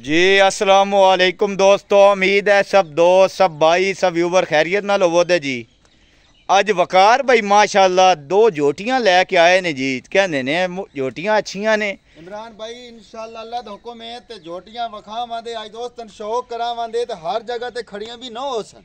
जी अस्सलाम वालेकुम दोस्तों, उम्मीद है सब दोस्त सब भाई सब व्यूवर खैरियत नाल होवोदे जी। अज वकार भाई माशाल्लाह दो जोटियां लैके आए ने जी। कहंदे ने जोटियां अच्छियां ने इमरान भाई इंशाअल्लाह अल्लाह दा हुक्म है ते जोटियां वखावांदे अज दोस्तन शौक करावांदे ते हर जगह ते खड़ियां भी ना हो सन।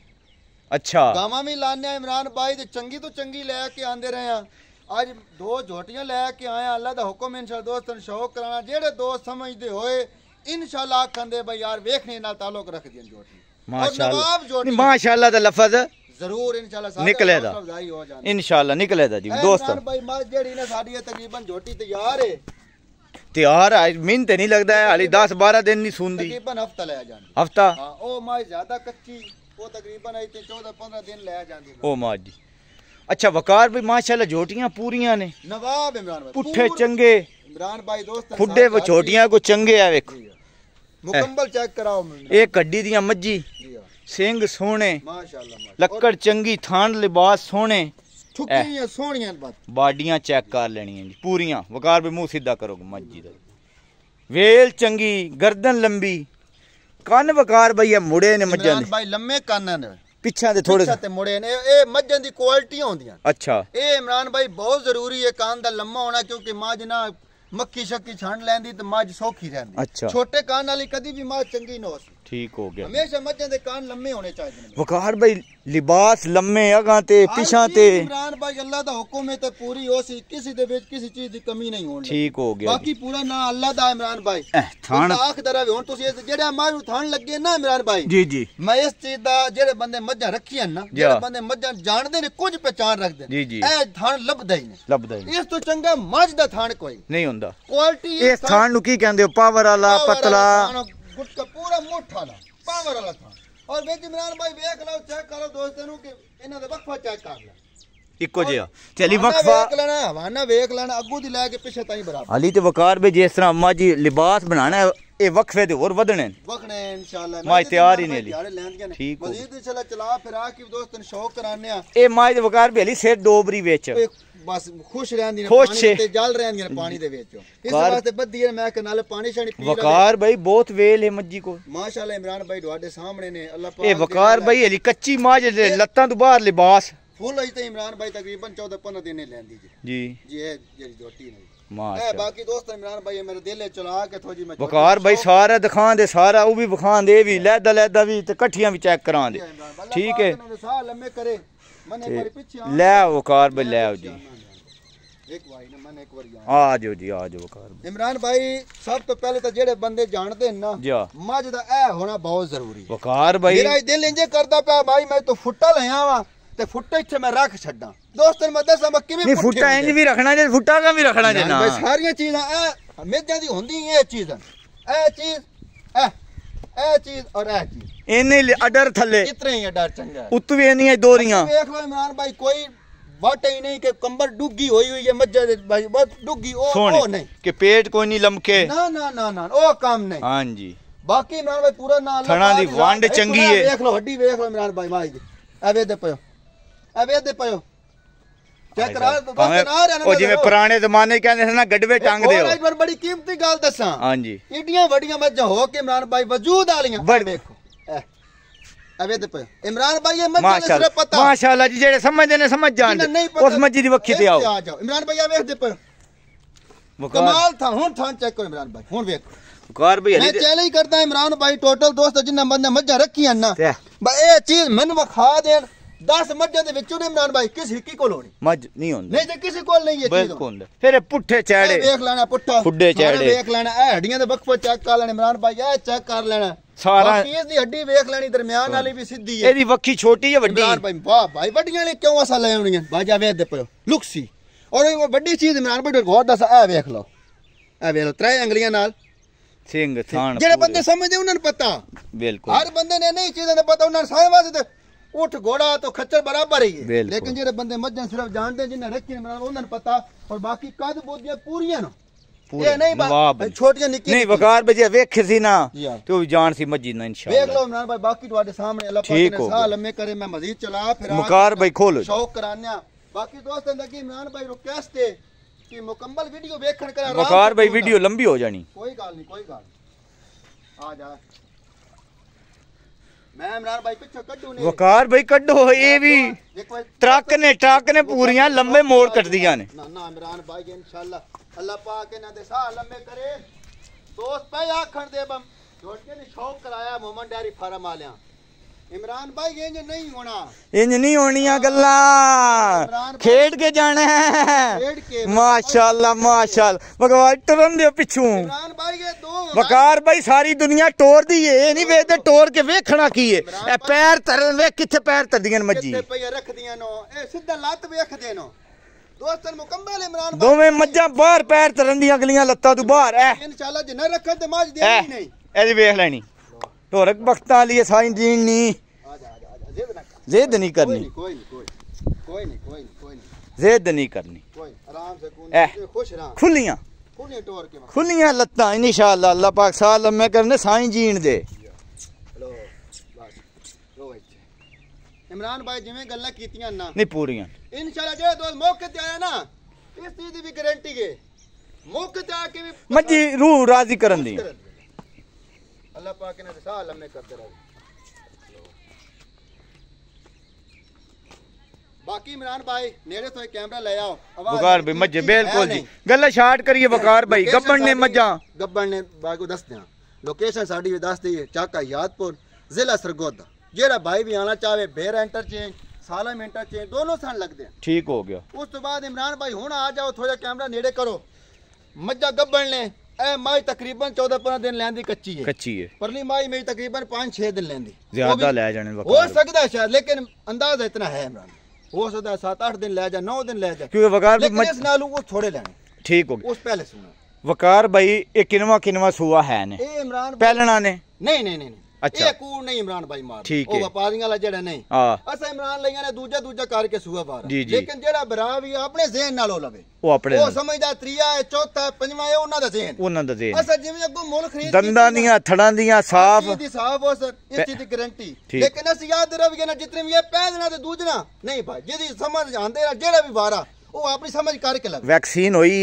अच्छा गावां भी लाने इमरान भाई ते चंगी तो चंगी लैके आंदे रहे हैं। अज दो जोटियां लैके आए अल्लाह दा हुक्म है इंशाअल्लाह दोस्तन शौक कराना। जेड़े दोस्त समझदे होए इंशाअल्लाह आखंदे भाई यार वेखने नाल ताल्लुक रख दियां जोटी माशाल्लाह माशाल्लाह दा लफ्ज़ जरूर इंशाअल्लाह निकलेगा इंशाअल्लाह निकलेगा जी दोस्त भाई मां जेड़ी ना साडी तकरीबन जोटी तैयार है तैयार मिन ते नहीं लगदा है हाली 10-12 दिन नहीं सुनदी तकरीबन हफ्ता ले जांदी हफ्ता हां ओ मां ज्यादा कच्ची वो तकरीबन आई 14-15 दिन ले जांदी ओ मां जी। अच्छा वकार भाई माशाल्लाह जोटियां पूरियां ने नवाब इमरान भाई पुट्ठे चंगे इमरान भाई दोस्त खुडे व छोटियां को चंगे है वेखो मुकम्मल चेक कराओ एक गड्डी दियां मज्जी सिंग सोने माशाल्लाह लक्कड़ चंगी थान लिबास सोने छुकियां सोहणियां बाडियां चेक कर लेनियां जी पूरियां। वकार भी मुंह सीधा करो मज्जी दा वेल चंगी गर्दन लंबी कन वकार भाई मुड़े ने मज्जां दे भाई लम्मे कन ने पिछा दे थोड़े ते मुड़े ने ए मज्जां दी क्वालिटी होंदियां। अच्छा ए इमरान भाई बहुत जरूरी है कान दा लम्मा होना क्योंकि मां जना मक्खी शक्की छांड लैंदी ते मज सौखी रहंदी। अच्छा छोटे कान वाली कदी भी मां चंगी न हो। ठीक हो गया हमेशा मज्जां दे कान लम्मे होने चाहिए। वकार भाई लिबास लम्मे अगा ते पिछा ते इमरान भाई अल्लाह दा हुक्म है ते पूरी हो सी किसी दे विच किसी चीज दी कमी नहीं होनी। ठीक हो गया बाकी पूरा ना अल्लाह दा इमरान भाई थान आख दरा हुन तुसी जेड़ा मारू थान लगे ना इमरान भाई जी जी मैं इस चीज दा जेड़े बंदे मज्जां रखियां ना जेड़े बंदे मज्जां जानदे ने कुछ पहचान रखदे जी जी ए थान लभदा ही नहीं लभदा ही इस तो चंगा मज दा थान कोई नहीं हुंदा। क्वालिटी इस थान नु की कहंदे हो पावर वाला पतला गुटका पूरा मोटा वाला पावर वाला था। और बेच इमरान भाई देख लो चेक करो दोस्तों नु कि इना दे वक्फा चेक कर ले इको जिया चली वक्फा देख लेना हवाना देख लेना अगू दी लेके पीछे ताई बराबर हाली ते वकार भी जिस तरह अम्मा जी लिबास बनाना है ए वक्फे दे और वधने इंशाल्लाह मां तैयार ही नहीं ली ठीक मजीद इंशाल्लाह चला फिर आ कि दोस्तन शौक कराने आ ए मां दे वकार भी हली सिर डोबरी विच बस खुश रहंदी ने पानी ते जल रहंदी ने पानी दे विच इस वास्ते बद्दी है मैं कनाल पानी शानी पी वकार भाई बहुत वेल है मज्जी को माशाल्लाह इमरान भाई ਤੁਹਾਡੇ सामने ने अल्लाह पाक ए वकार भाई हली कच्ची मां जे लत्तां तो बाहर लिबास फुल आई ते इमरान भाई तकरीबन 14-15 दिन लेंदी जी जी है जेडी जोटी ने मां बाकी दोस्त इमरान भाई मेरे दिल चला के थोड़ी मैं वकार भाई सारा दिखां दे सारा वो भी विखां दे भी लैदा लैदा भी ते कठियां भी चेक करां दे ठीक है साह लम्बे करे मने पर पीछे ले वकार भाई ले आओ जी एक वारी ने मन एक बारी आ जाओ जी आ जाओ वकार इमरान भाई सब तो पहले तो जेड़े बंदे जानते हैं ना जी मज दा ए होना बहुत जरूरी है। वकार भाई मेरा दिल इंजे करदा पिया भाई मैं तो फुट्टा ले आवा ते फुट्टा इथे मैं रख छड्डा दोस्तन मैं दसा मैं किवें फुट्टा इंज भी रखना जे फुट्टा का भी रखना जे ना भाई सारी चीजां ए मेजां दी होंदी ए चीज ए चीज और ए चीज इने अडर थले इतने ही अडर चंगा उत भी नहीं है दोरियां देख लो इमरान भाई कोई बात ही नहीं कि कंबर डुगी हुई है मज्जा दे भाई बहुत डुगी ओ नहीं कि पेट कोई नहीं लमके ना ना ना ना ओ काम नहीं। हां जी बाकी इमरान भाई पूरा ना थणा दी वांड चंगी है देख लो हड्डी देख लो इमरान भाई माई दी अबे दे पयो चेक करा दोस्त ना रे ओ जिवें पुराने जमाने कहंदे ना गडवे टांग दे एक बार बड़ी कीमती गल दसा हां जी इडियां वडियां मज्जा हो के इमरान भाई वजूद वालियां देखो अबे दे पे इमरान भाई ये मत सिर्फ पता माशाल्लाह जी जेड़े समझदे ने समझ जान उस मस्जिद दी वक्खी ते आओ आ जाओ इमरान भाई देख दे पे कमाल था हुन थान चेक करो इमरान भाई हुन देख वकार भाई मैं चैलेंज करदा इमरान भाई टोटल दोस्त जिन्ना बंदे मज्जा रखियां ना भाई ए चीज मन वखा देन 10 मज्जां दे विचों इमरान भाई किस हिक्की कोल होनी मज नहीं होंदी नहीं ते किसी कोल नहीं ये चीज बिल्कुल फिर पुट्ठे चैड़े देख लेना पुट्ठा खुड्डे चैड़े देख लेना ए हड्डियां दे वक्फे चेक कर लेना इमरान भाई ए चेक कर लेना सारा चीज दी हड्डी देख लेनी दरमियान वाली भी सीधी है एदी वक्खी छोटी है बड़ी इमरान भाई वाह भाई बड़ियां ने क्यों असा ले आउणियां बाजा वेख दे पयो लुक सी और वो बड़ी चीज इमरान भाई गौर दस ए देख लो त्रै अंगलियां नाल सिंग थान जेड़े बंदे समझदे उन्हां नु पता बिल्कुल हर बंदे ने नहीं चीजां दा पता उन्हां सारे वास्ते उठ घोड़ा तो खच्चर बराबर ही है लेकिन जेड़े बंदे मज्जां सिर्फ जानदे जिन्हां रखी इमरान उन्हां नु पता और बाकी कद बोदियां पूरियां न ये नहीं बात छोटियां निक्की नहीं वकार बजे वेख सी ना तो जान सी मस्जिद ना इंशाल्लाह देख लो इमरान भाई बाकी तुम्हारे सामने अल्लाह पाक ने साल लम्बे करे मैं मजीद चला फिर वकार भाई खोलो शौक कराने बाकी दोस्तों लगी इमरान भाई रिक्वेस्ट है कि मुकम्मल वीडियो देखण करा वकार भाई वीडियो लंबी हो जानी कोई गाल नहीं आ जा मैं इमरान भाई पिछो कड्डू ने वकार भाई कड्डो ये भी ट्रक ने पूरियां लंबे मोड़ कट दिया ने ना ना इमरान भाई के इंशाल्लाह अल्लाह पाक इना दे साह लंबे करे दोस्त पे आखण दे बम जोड़ के शौक कराया मोहम्मद डेयरी फार्म वालियां इमरान भाई इंज नहीं होना इंज नहीं होनिया गल्ला खेड के जाना है माशाल्लाह माशाल्लाह भगवान टरन दे पिछू इमरान भाई ये दो वकार भाई सारी दुनिया टोर दी है नहीं वेखदे टोर के वेखना की है ए पैर तरन वे किथे पैर तरदियां मज्जी किथे पे रख दियां नो ए सीधा लत वेख दे नो दोस्तन मुकम्मल इमरान भाई दोवें मज्जा बाहर पैर तरन दी अगलियां लत्तां तू बाहर ए इंशाल्लाह जे न रखन ते माज देनी नहीं एदी वेख लेनी ढोरक बख्तां लिए साईं दीन नी जिद नहीं करनी कोई नहीं जिद नहीं करनी आराम से खुश रह खुलियां खुलियां लत्तां इंशाअल्लाह अल्लाह पाक साल लम्मे करने साईं जीण दे इमरान भाई जिवें गल्लां कीतियां ना नहीं पूरियां इंशाअल्लाह जे दोस्त मौके ते आया ना इस चीज दी भी गारंटी है मौके ते आके भी मजी रूह राजी करन दी अल्लाह पाक ने साल लम्मे करते रहे बाकी इमरान भाई नेड़े तो एक कैमरा ले आओ वकार भाई मज्जे बिल्कुल जी गल्ला शार्ट करिए वकार भाई गब्बन ने मज्जा गब्बन ने भाई को दस दिया लोकेशन साडी भी दस दी चाका यादपुर जिला सरगोदा जेड़ा भाई भी आना चाहे बेर इंटरचेंज सालम इंटरचेंज दोनों सन लगते हैं ठीक हो गया उस तो बाद इमरान भाई हुण आ जाओ थोड़ा कैमरा नेड़े करो मज्जा गब्बन ने ए माई तकरीबन 14-15 दिन लैंदी कच्ची है परली माई मेरी तकरीबन 5-6 दिन लैंदी ज्यादा ले जाने हो सकता है शायद लेकिन अंदाजा इतना है इमरान हो सकता है 7-8 दिन ले जा 9 दिन ले जा क्योंकि वकार लेकिन इस नालू वो थोड़े लेने ठीक हो गया उस पहले सुना वकार भाई ये किनवा सुआ है ने ए इमरान पहलना ने नहीं अच्छा ये कूड़ नहीं इमरान भाई मार ठीक है ओ व्यापारियां वाला जेड़ा नहीं हां असा इमरान लईया ने दूजा करके सुआ बार लेकिन जेड़ा बरा भी अपने ज़हन नाल लवे वो अपने वो समझदा त्रिया है चौथा है पंजवा है उन्हां दा ज़हन असा जिवें अगो मुल खरीद दंदां दियां थड़ां दियां साफ हो सर इस चीज दी गारंटी लेकिन अस याद रविए ना जितने भी ये पहलना ते दूजना नहीं भाई जेदी समझ आंदे जेड़ा भी वारा वो अपनी समझ करके लगे वैक्सीन हुई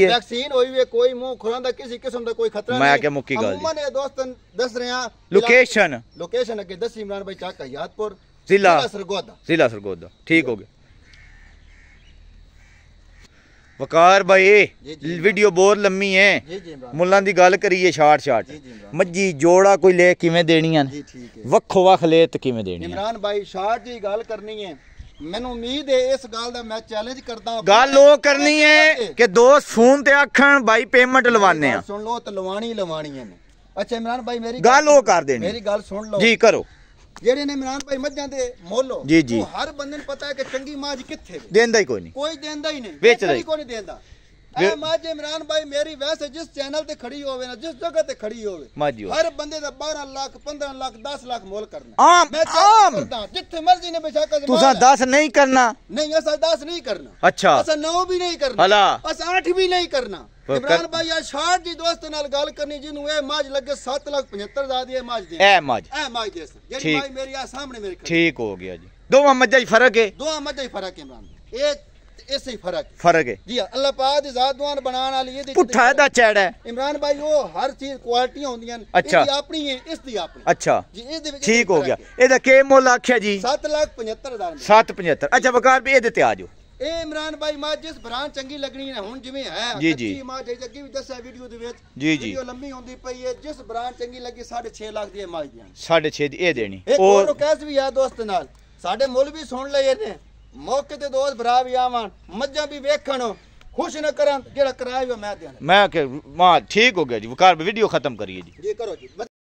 है कोई मुंह खुरांदा किसी किस्म दा कोई खतरा मैं क्या मुक्की गल अमूमन ये दोस्तन दस रहे हैं लोकेशन अगे दस इमरान भाई चाका यादपुर जिला सरगोदा ठीक हो गया वकार भाई वीडियो बहुत लम्मी है मुल्लां दी गल करिए शार्ट मज्जी जोड़ा कोई ले किवें देनी है वक्खो वख ले ते किवें देनी है इमरान भाई शार्ट जी गल करनी है मैनू उम्मीद है इस गल दा मैं चैलेंज करदा गल ओ करनी है कि दोस्त फोन ते आखण भाई पेमेंट लवाने आ सुन लो ते लवानी है अच्छा इमरान भाई मेरी गल ओ कर देनी मेरी गल सुन लो जी करो जेड़े ने इमरान भाई मज्जां दे मोलो जी हर बंदे ने पता है कि चंगी माज किथे देंदा ही कोई देंदा ही नहीं बेचदा ही कोई नहीं देंदा ए माज इमरान भाई मेरी वैसे जिस चैनल ते खड़ी होवे ना जिस जगह ते खड़ी होवे हर बंदे दा 12 लाख 15 लाख 10 लाख मोल करना मैं करदा जिथे मर्जी ने बेशक तुसा 10 नहीं करना नहीं असा 10 नहीं करना अच्छा असा 9 भी नहीं करना असा 8 भी नहीं करना इमरान भाई आ शार्ट जी दोस्त नाल गल करनी जिनु ए माज लगे 7,75,000 दी माज दे ए माज दे जेडी भाई मेरी आ सामने मेरे ठीक हो गया जी दोवां मज्जा ही फर्क है इमरान ए ऐसे ही फर्क है जी अल्लाह पाक दी जात दुआन बनाने वाली ये पुट्ठा दा चैड़ा है इमरान भाई वो हर चीज क्वालिटियां होंदियां अच्छा इसदी अपनी है इसदी अपनी अच्छा जी इस दे ठीक हो गया एदा के मोल आख्या जी 7,75,000 775 अच्छा वकार भी एदे ते आ जाओ ए इमरान भाई मां जिस ब्रांड चंगी लगनी है हुन जिवें है जी मां जग्गी भी दसा वीडियो दे विच वीडियो लंबी होंदी पई है जिस ब्रांड चंगी लगी 6.5 लाख दी मां दी 6.5 दी ए देनी और कैस भी है दोस्त नाल साडे मुल भी सुन लए ने मौके ते दोस्त भरा भी आवन मज्जा भी वेखण खुश न करन जेड़ा कराया मैं देना मैं के मां ठीक हो गया जी वकार वीडियो खत्म करिए जी करो जी